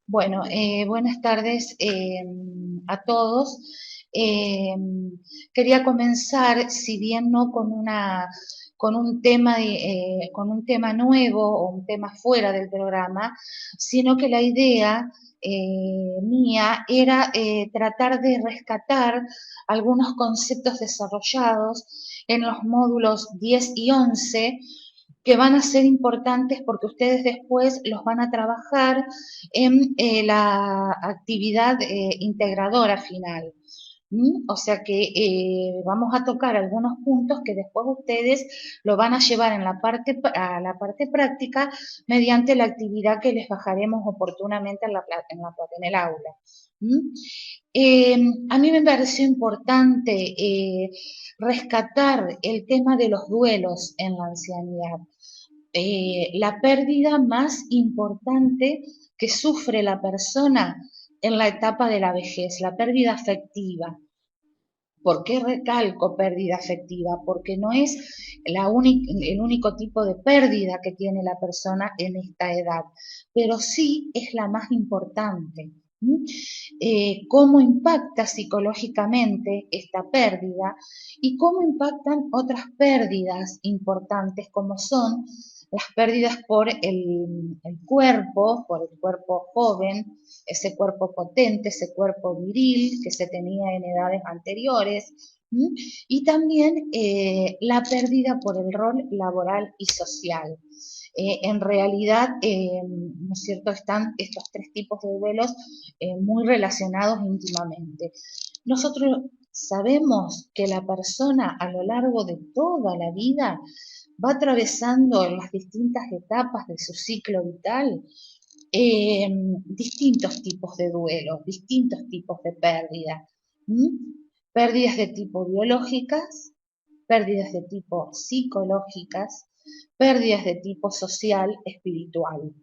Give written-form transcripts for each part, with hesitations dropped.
Bueno, buenas tardes a todos. Eh, Quería comenzar, si bien no con un tema nuevo o un tema fuera del programa, sino que la idea mía era tratar de rescatar algunos conceptos desarrollados en los módulos 10 y 11 que van a ser importantes porque ustedes después los van a trabajar en la actividad integradora final. O sea que vamos a tocar algunos puntos que después ustedes lo van a llevar a la parte práctica mediante la actividad que les bajaremos oportunamente en el aula. ¿Mm? A mí me pareció importante rescatar el tema de los duelos en la ancianidad, la pérdida más importante que sufre la persona en la etapa de la vejez, la pérdida afectiva. ¿Por qué recalco pérdida afectiva? Porque no es el único tipo de pérdida que tiene la persona en esta edad, pero sí es la más importante. Cómo impacta psicológicamente esta pérdida y cómo impactan otras pérdidas importantes como son las pérdidas por el cuerpo joven, ese cuerpo potente, ese cuerpo viril que se tenía en edades anteriores, y también la pérdida por el rol laboral y social. En realidad, ¿no es cierto?, están estos tres tipos de duelos muy relacionados íntimamente. Nosotros sabemos que la persona a lo largo de toda la vida va atravesando en las distintas etapas de su ciclo vital eh, distintos tipos de duelo, distintos tipos de pérdida. ¿Mm? Pérdidas de tipo biológicas, pérdidas de tipo psicológicas, pérdidas de tipo social, espiritual.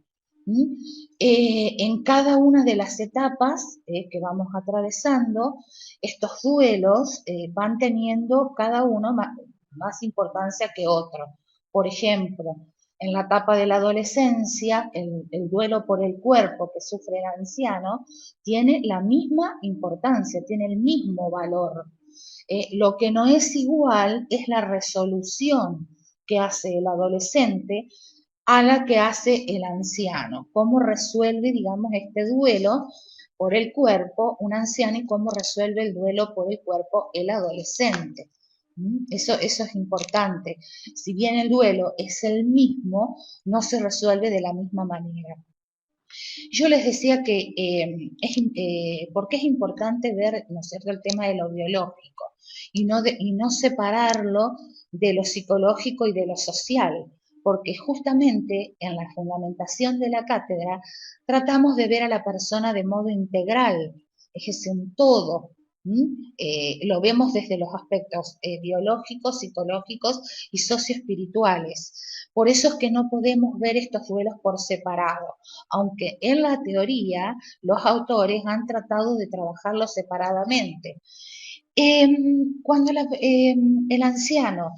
¿Mm? En cada una de las etapas que vamos atravesando, estos duelos van teniendo cada uno más importancia que otro. Por ejemplo, en la etapa de la adolescencia, el duelo por el cuerpo que sufre el anciano tiene la misma importancia, tiene el mismo valor. Lo que no es igual es la resolución que hace el adolescente a la que hace el anciano. Cómo resuelve, digamos, este duelo por el cuerpo un anciano y cómo resuelve el duelo por el cuerpo el adolescente. Eso es importante. Si bien el duelo es el mismo, no se resuelve de la misma manera. Yo les decía que porque es importante ver, ¿no es cierto?, el tema de lo biológico y no separarlo de lo psicológico y de lo social, porque justamente en la fundamentación de la cátedra tratamos de ver a la persona de modo integral, es un todo. Lo vemos desde los aspectos biológicos, psicológicos y socioespirituales. Por eso es que no podemos ver estos duelos por separado, aunque en la teoría los autores han tratado de trabajarlo separadamente. El anciano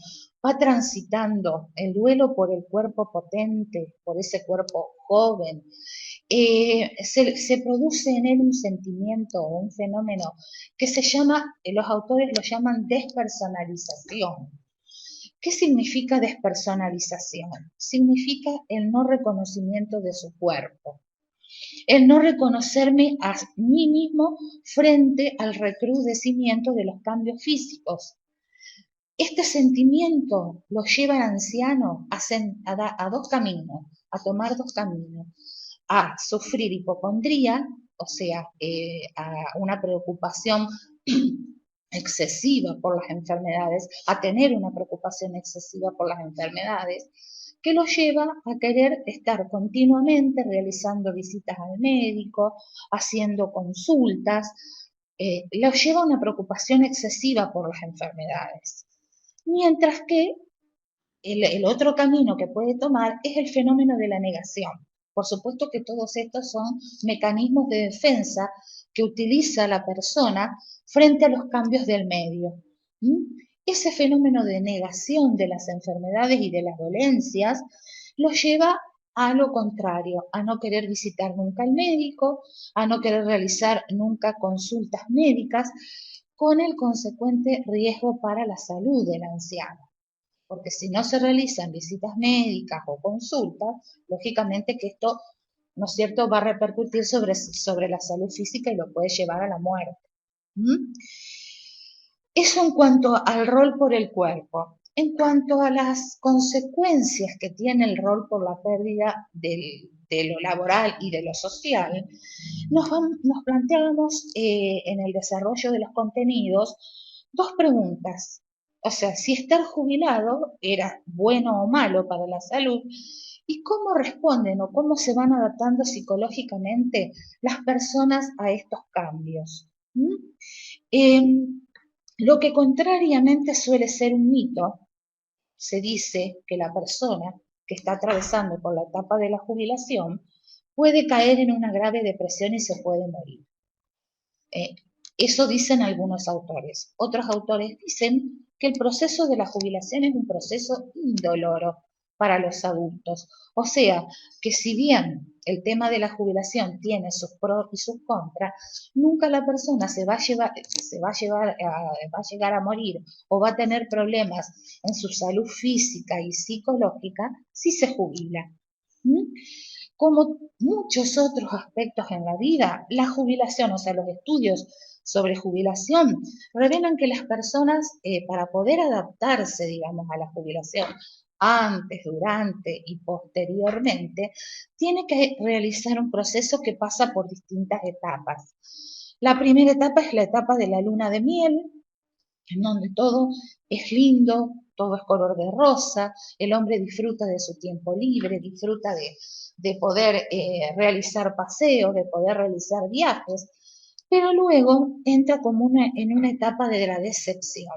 va transitando el duelo por el cuerpo potente, por ese cuerpo joven, se produce en él un sentimiento o un fenómeno que se llama, los autores lo llaman despersonalización. ¿Qué significa despersonalización? Significa el no reconocimiento de su cuerpo, el no reconocerme a mí mismo frente al recrudecimiento de los cambios físicos. Este sentimiento lo lleva al anciano a dos caminos, a tomar dos caminos, a sufrir hipocondría, o sea, a una preocupación excesiva por las enfermedades, a tener una preocupación excesiva por las enfermedades, que lo lleva a querer estar continuamente realizando visitas al médico, haciendo consultas, lo lleva a una preocupación excesiva por las enfermedades. Mientras que el otro camino que puede tomar es el fenómeno de la negación. Por supuesto que todos estos son mecanismos de defensa que utiliza la persona frente a los cambios del medio. Ese fenómeno de negación de las enfermedades y de las dolencias lo lleva a lo contrario, a no querer visitar nunca al médico, a no querer realizar nunca consultas médicas, con el consecuente riesgo para la salud del anciano. Porque si no se realizan visitas médicas o consultas, lógicamente que esto, ¿no es cierto?, va a repercutir sobre la salud física y lo puede llevar a la muerte. ¿Mm? Eso en cuanto al rol por el cuerpo. En cuanto a las consecuencias que tiene el rol por la pérdida de lo laboral y de lo social, nos planteamos en el desarrollo de los contenidos dos preguntas. O sea, si estar jubilado era bueno o malo para la salud y cómo responden o cómo se van adaptando psicológicamente las personas a estos cambios. ¿Mm? Lo que contrariamente suele ser un mito, se dice que la persona que está atravesando por la etapa de la jubilación puede caer en una grave depresión y se puede morir. Eh, Eso dicen algunos autores. Otros autores dicen que el proceso de la jubilación es un proceso indoloro para los adultos. O sea, que si bien el tema de la jubilación tiene sus pros y sus contras, nunca la persona va a llegar a morir o va a tener problemas en su salud física y psicológica si se jubila. ¿Mm? Como muchos otros aspectos en la vida, la jubilación, o sea, los estudios sobre jubilación, revelan que las personas, para poder adaptarse, digamos, a la jubilación, antes, durante y posteriormente, tiene que realizar un proceso que pasa por distintas etapas. La primera etapa es la etapa de la luna de miel, en donde todo es lindo, todo es color de rosa, el hombre disfruta de su tiempo libre, disfruta de poder realizar paseos, de poder realizar viajes, pero luego entra como en una etapa de la decepción,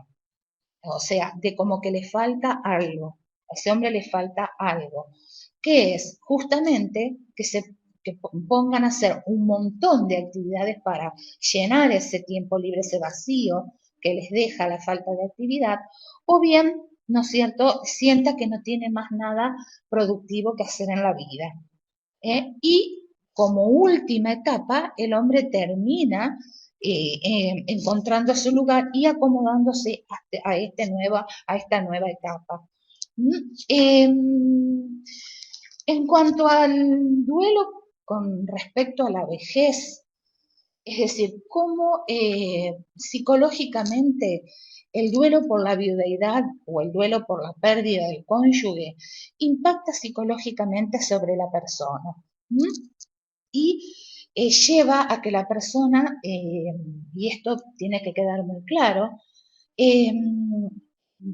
o sea, de como que le falta algo, a ese hombre le falta algo, que es justamente que pongan a hacer un montón de actividades para llenar ese tiempo libre, ese vacío que les deja la falta de actividad, o bien, ¿no es cierto?, sienta que no tiene más nada productivo que hacer en la vida. Y como última etapa, el hombre termina encontrando su lugar y acomodándose a esta nueva etapa. En cuanto al duelo con respecto a la vejez, es decir, cómo psicológicamente el duelo por la viudedad o el duelo por la pérdida del cónyuge impacta psicológicamente sobre la persona. ¿Mm? Y lleva a que la persona, y esto tiene que quedar muy claro, eh,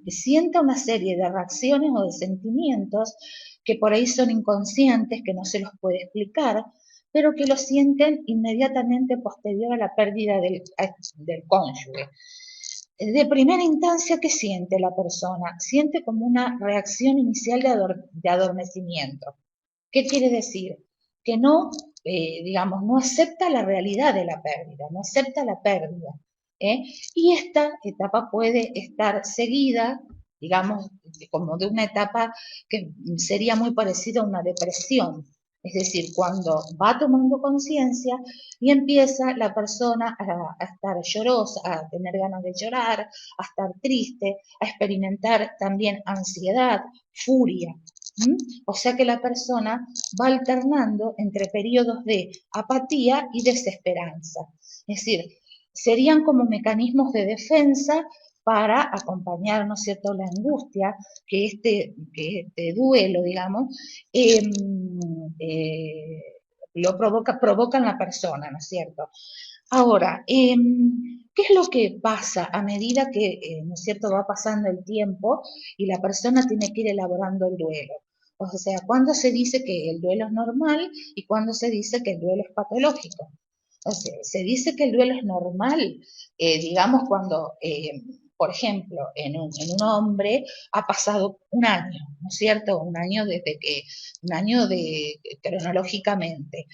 sienta una serie de reacciones o de sentimientos que por ahí son inconscientes, que no se los puede explicar, pero que lo sienten inmediatamente posterior a la pérdida del cónyuge. De primera instancia, ¿qué siente la persona? Siente como una reacción inicial de adormecimiento. ¿Qué quiere decir? Que no, digamos, no acepta la realidad de la pérdida, no acepta la pérdida. ¿eh? Y esta etapa puede estar seguida, digamos, como de una etapa que sería muy parecida a una depresión. Es decir, cuando va tomando conciencia y empieza la persona a estar llorosa, a tener ganas de llorar, a estar triste, a experimentar también ansiedad, furia. ¿Mm? O sea que la persona va alternando entre periodos de apatía y desesperanza. Es decir, serían como mecanismos de defensa para acompañar, ¿no es cierto?, la angustia que este duelo, digamos, provoca en la persona, ¿no es cierto? Ahora, ¿qué es lo que pasa a medida que, ¿no es cierto?, va pasando el tiempo y la persona tiene que ir elaborando el duelo? O sea, ¿cuándo se dice que el duelo es normal y cuándo se dice que el duelo es patológico? O sea, se dice que el duelo es normal, digamos, cuando, por ejemplo, en un hombre ha pasado un año, ¿no es cierto? Un año cronológicamente.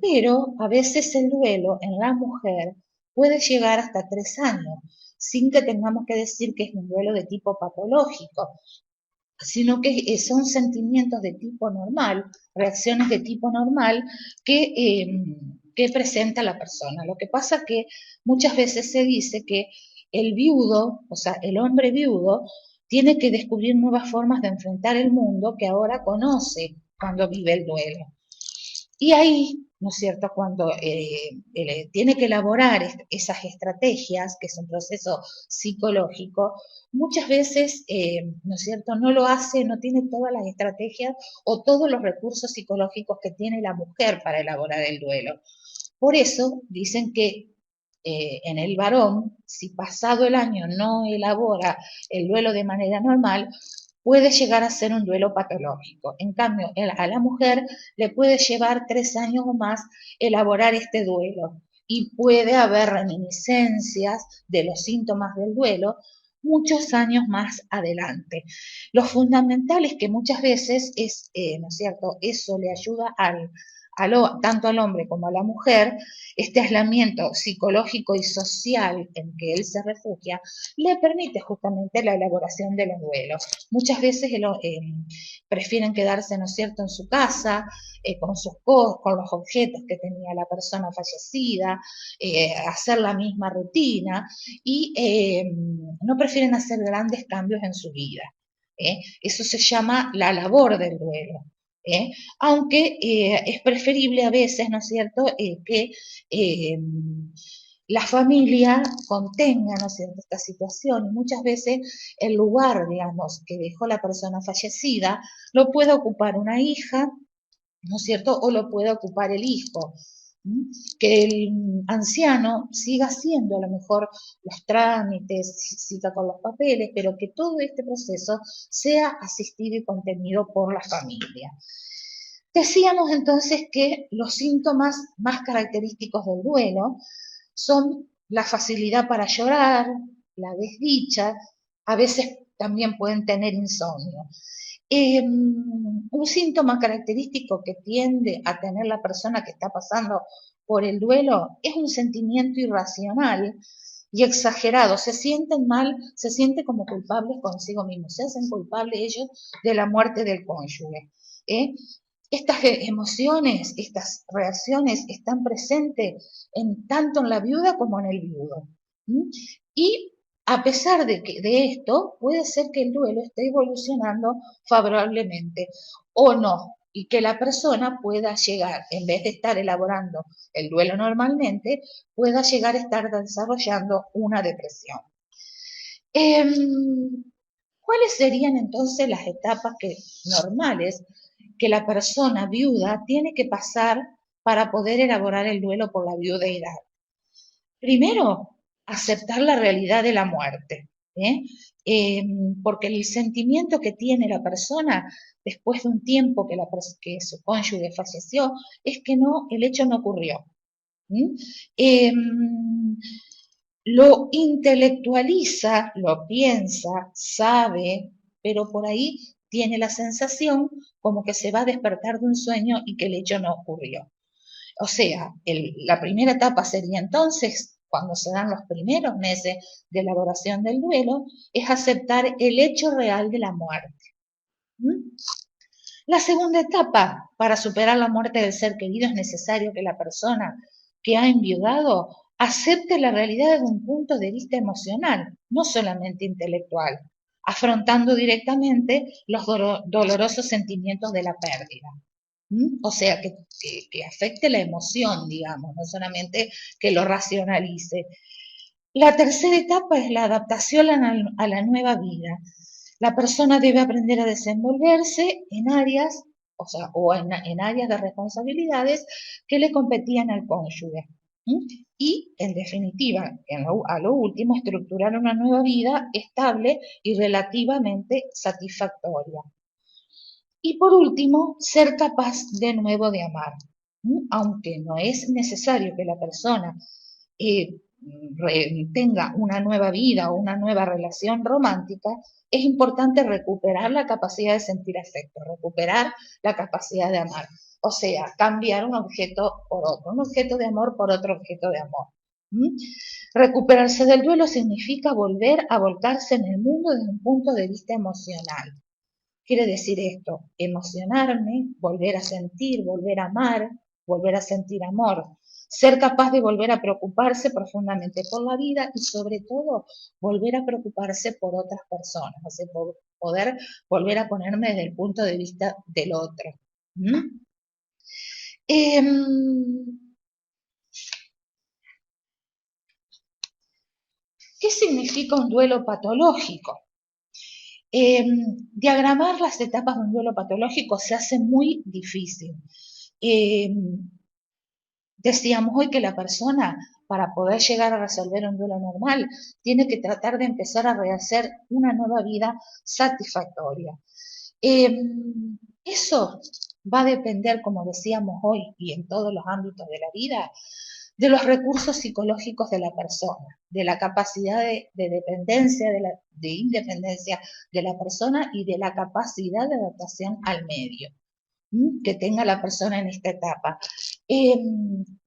Pero a veces el duelo en la mujer puede llegar hasta 3 años, sin que tengamos que decir que es un duelo de tipo patológico. sino que son sentimientos de tipo normal, reacciones de tipo normal que presenta la persona. Lo que pasa que muchas veces se dice que el viudo, o sea, el hombre viudo, tiene que descubrir nuevas formas de enfrentar el mundo que ahora conoce cuando vive el duelo. Y ahí, ¿no es cierto?, cuando tiene que elaborar esas estrategias, que es un proceso psicológico, muchas veces, ¿no es cierto?, no lo hace, no tiene todas las estrategias o todos los recursos psicológicos que tiene la mujer para elaborar el duelo. Por eso dicen que en el varón, si pasado el año no elabora el duelo de manera normal, puede llegar a ser un duelo patológico. En cambio, a la mujer le puede llevar 3 años o más elaborar este duelo y puede haber reminiscencias de los síntomas del duelo muchos años más adelante. Lo fundamental es que muchas veces es, ¿no es cierto?, eso le ayuda tanto al hombre como a la mujer, este aislamiento psicológico y social en que él se refugia, le permite justamente la elaboración de los duelos. Muchas veces prefieren quedarse, ¿no es cierto?, en su casa, con los objetos que tenía la persona fallecida, hacer la misma rutina y no prefieren hacer grandes cambios en su vida. Eso se llama la labor del duelo. ¿eh? Aunque es preferible a veces, ¿no es cierto?, que la familia contenga, ¿no es cierto?, esta situación, y muchas veces el lugar, digamos, que dejó la persona fallecida, lo puede ocupar una hija, ¿no es cierto?, o lo puede ocupar el hijo. Que el anciano siga haciendo a lo mejor los trámites, siga con los papeles, pero que todo este proceso sea asistido y contenido por la familia. Decíamos entonces que los síntomas más característicos del duelo son la facilidad para llorar, la desdicha, a veces también pueden tener insomnio. Un síntoma característico que tiende a tener la persona que está pasando por el duelo es un sentimiento irracional y exagerado. Se sienten mal, se sienten como culpables consigo mismos, se hacen culpables ellos de la muerte del cónyuge. Estas emociones, estas reacciones están presentes tanto en la viuda como en el viudo. Y a pesar de esto, puede ser que el duelo esté evolucionando favorablemente o no, y que la persona pueda llegar, en vez de estar elaborando el duelo normalmente, pueda llegar a estar desarrollando una depresión. ¿Cuáles serían entonces las etapas normales que la persona viuda tiene que pasar para poder elaborar el duelo por la viudedad? Primero, aceptar la realidad de la muerte, porque el sentimiento que tiene la persona después de un tiempo que su cónyuge falleció es que el hecho no ocurrió. Lo intelectualiza, lo piensa, sabe, pero por ahí tiene la sensación como que se va a despertar de un sueño y que el hecho no ocurrió. O sea, la primera etapa sería entonces, cuando se dan los primeros meses de elaboración del duelo, es aceptar el hecho real de la muerte. La segunda etapa, para superar la muerte del ser querido, es necesario que la persona que ha enviudado acepte la realidad desde un punto de vista emocional, no solamente intelectual, afrontando directamente los dolorosos sentimientos de la pérdida. O sea, que afecte la emoción, digamos, no solamente que lo racionalice. La tercera etapa es la adaptación a la nueva vida. La persona debe aprender a desenvolverse en áreas, en áreas de responsabilidades que le competían al cónyuge. Y, en definitiva, a lo último, estructurar una nueva vida estable y relativamente satisfactoria. Y por último, ser capaz de nuevo de amar. Aunque no es necesario que la persona tenga una nueva vida o una nueva relación romántica, es importante recuperar la capacidad de sentir afecto, recuperar la capacidad de amar. O sea, cambiar un objeto por otro, un objeto de amor por otro objeto de amor. Recuperarse del duelo significa volver a volcarse en el mundo desde un punto de vista emocional. Quiere decir esto, emocionarme, volver a sentir, volver a amar, volver a sentir amor, ser capaz de volver a preocuparse profundamente por la vida y sobre todo volver a preocuparse por otras personas, o sea, por poder volver a ponerme desde el punto de vista del otro. ¿Mm? Em, ¿Qué significa un duelo patológico? Diagramar las etapas de un duelo patológico se hace muy difícil. Eh, Decíamos hoy que la persona, para poder llegar a resolver un duelo normal, tiene que tratar de empezar a rehacer una nueva vida satisfactoria. Eh, Eso va a depender, como decíamos hoy y en todos los ámbitos de la vida, de los recursos psicológicos de la persona, de la capacidad de dependencia, de independencia de la persona y de la capacidad de adaptación al medio que tenga la persona en esta etapa. Eh,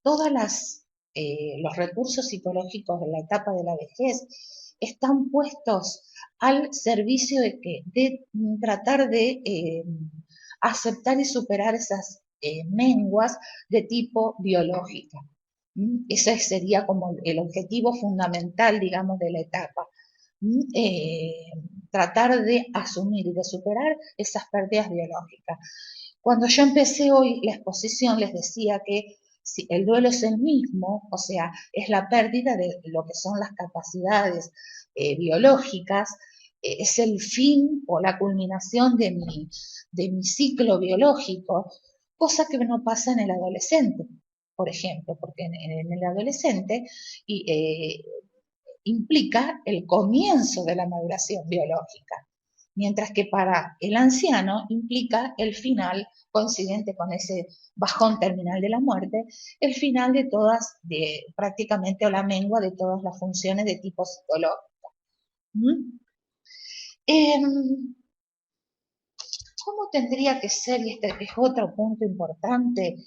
Todos los recursos psicológicos de la etapa de la vejez están puestos al servicio de tratar de aceptar y superar esas menguas de tipo biológica. Ese sería como el objetivo fundamental, digamos, de la etapa. Tratar de asumir y de superar esas pérdidas biológicas. Cuando yo empecé hoy la exposición les decía que si el duelo es el mismo, o sea, es la pérdida de lo que son las capacidades biológicas, es el fin o la culminación de mi ciclo biológico, cosa que no pasa en el adolescente, por ejemplo, porque en el adolescente implica el comienzo de la maduración biológica, mientras que para el anciano implica el final, coincidente con ese bajón terminal de la muerte, el final de todas, de prácticamente o la mengua de todas las funciones de tipo psicológico. ¿Mm? Eh, ¿Cómo tendría que ser, y este es otro punto importante,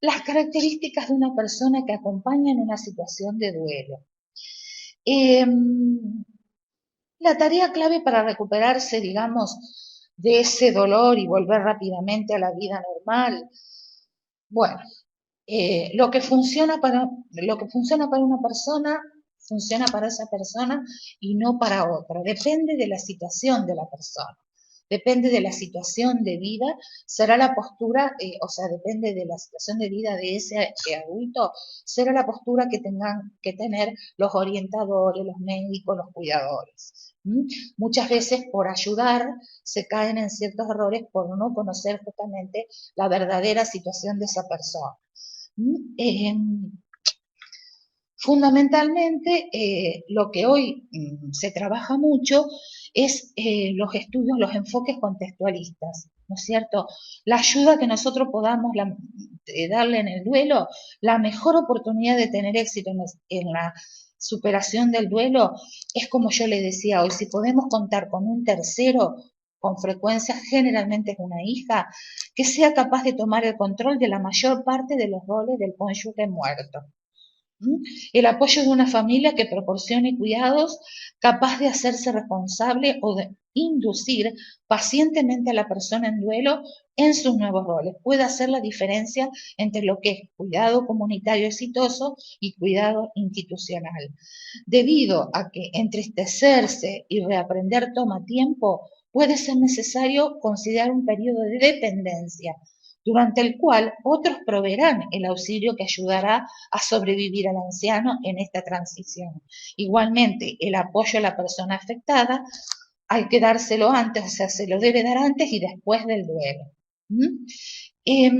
las características de una persona que acompaña en una situación de duelo? Eh, La tarea clave para recuperarse, digamos, de ese dolor y volver rápidamente a la vida normal, bueno, lo que funciona para una persona, funciona para esa persona y no para otra. Depende de la situación de la persona. Depende de la situación de vida, será la postura, o sea, depende de la situación de vida de ese adulto, será la postura que tengan que tener los orientadores, los médicos, los cuidadores. ¿Mm? Muchas veces por ayudar se caen en ciertos errores por no conocer justamente la verdadera situación de esa persona. Eh, Fundamentalmente, lo que hoy se trabaja mucho es los estudios, los enfoques contextualistas, ¿no es cierto? La ayuda que nosotros podamos darle en el duelo, la mejor oportunidad de tener éxito en la superación del duelo es como yo le decía hoy, si podemos contar con un tercero, con frecuencia generalmente es una hija, que sea capaz de tomar el control de la mayor parte de los roles del cónyuge muerto. El apoyo de una familia que proporcione cuidados, capaz de hacerse responsable o de inducir pacientemente a la persona en duelo en sus nuevos roles. Puede hacer la diferencia entre lo que es cuidado comunitario exitoso y cuidado institucional. Debido a que entristecerse y reaprender toma tiempo, puede ser necesario considerar un periodo de dependencia durante el cual otros proveerán el auxilio que ayudará a sobrevivir al anciano en esta transición. Igualmente, el apoyo a la persona afectada hay que dárselo antes, o sea, se lo debe dar antes y después del duelo. ¿Mm? Eh,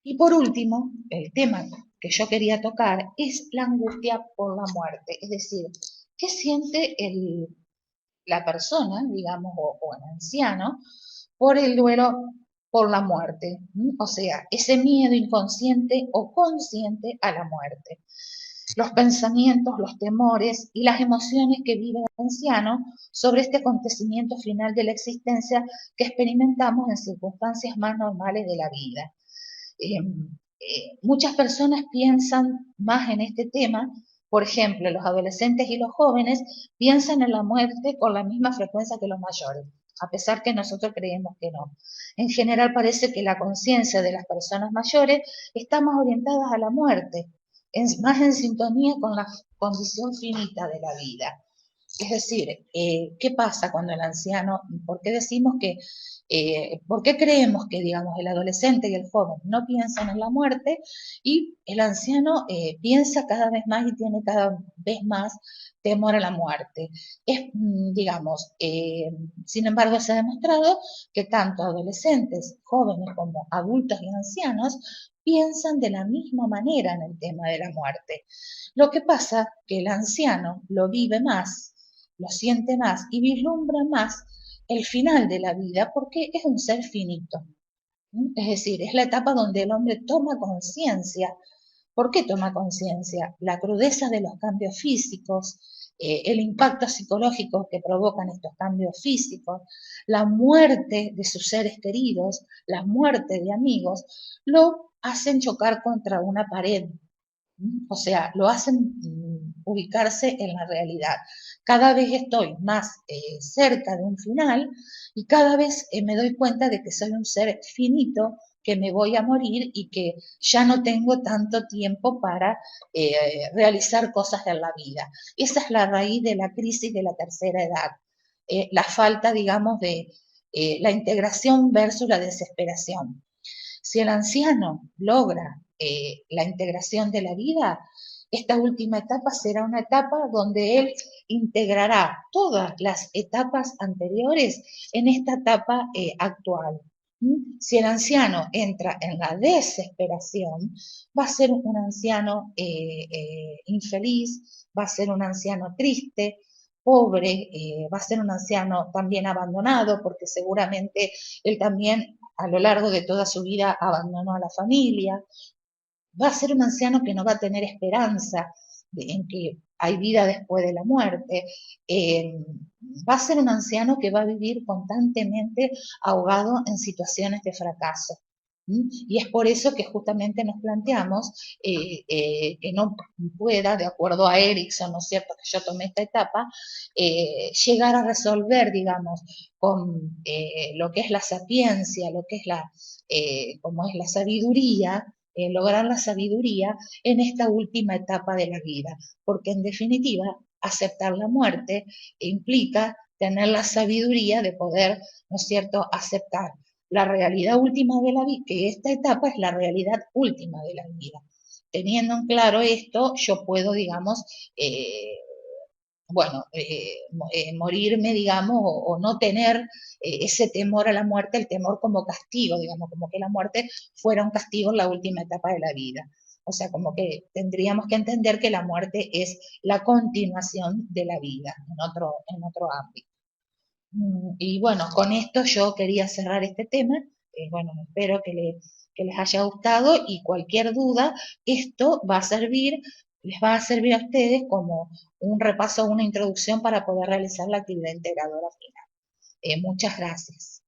y por último, el tema que yo quería tocar es la angustia por la muerte, es decir, ¿qué siente la persona, digamos, o el anciano, por el duelo por la muerte? O sea, ese miedo inconsciente o consciente a la muerte. Los pensamientos, los temores y las emociones que vive el anciano sobre este acontecimiento final de la existencia que experimentamos en circunstancias más normales de la vida. Muchas personas piensan más en este tema, por ejemplo, los adolescentes y los jóvenes piensan en la muerte con la misma frecuencia que los mayores. a pesar que nosotros creemos que no. En general parece que la conciencia de las personas mayores está más orientada a la muerte, más en sintonía con la condición finita de la vida. Es decir, ¿qué pasa cuando el anciano, por qué decimos que, por qué creemos que, digamos, el adolescente y el joven no piensan en la muerte y el anciano piensa cada vez más y tiene cada vez más temor a la muerte? Es, digamos, sin embargo, se ha demostrado que tanto adolescentes, jóvenes como adultos y ancianos piensan de la misma manera en el tema de la muerte. Lo que pasa que el anciano lo vive más, lo siente más y vislumbra más el final de la vida porque es un ser finito. Es decir, es la etapa donde el hombre toma conciencia. ¿Por qué toma conciencia? La crudeza de los cambios físicos, el impacto psicológico que provocan estos cambios físicos, la muerte de sus seres queridos, la muerte de amigos, lo hacen chocar contra una pared. O sea, lo hacen ubicarse en la realidad. Cada vez estoy más cerca de un final y cada vez me doy cuenta de que soy un ser finito, que me voy a morir y que ya no tengo tanto tiempo para realizar cosas en la vida. Esa es la raíz de la crisis de la tercera edad. La falta, digamos, de la integración versus la desesperación. Si el anciano logra la integración de la vida, esta última etapa será una etapa donde él integrará todas las etapas anteriores en esta etapa actual. Si el anciano entra en la desesperación, va a ser un anciano infeliz, va a ser un anciano triste, pobre, va a ser un anciano también abandonado, porque seguramente él también a lo largo de toda su vida abandonó a la familia. Va a ser un anciano que no va a tener esperanza en que hay vida después de la muerte. Va a ser un anciano que va a vivir constantemente ahogado en situaciones de fracaso. Y es por eso que justamente nos planteamos que no pueda, de acuerdo a Erickson, ¿no es cierto?, que yo tomé esta etapa, llegar a resolver, digamos, con lo que es la sapiencia, lo que es como es la sabiduría, lograr la sabiduría en esta última etapa de la vida, porque en definitiva, aceptar la muerte implica tener la sabiduría de poder, ¿no es cierto?, aceptar la realidad última de la vida, que esta etapa es la realidad última de la vida. Teniendo en claro esto, yo puedo, digamos, bueno, morirme, digamos, o no tener ese temor a la muerte, el temor como castigo, digamos, como que la muerte fuera un castigo en la última etapa de la vida. O sea, como que tendríamos que entender que la muerte es la continuación de la vida en otro ámbito. Y bueno, con esto yo quería cerrar este tema. Bueno, espero que les haya gustado y cualquier duda, esto va a servir, les va a servir a ustedes como un repaso, una introducción para poder realizar la actividad integradora final. Muchas gracias.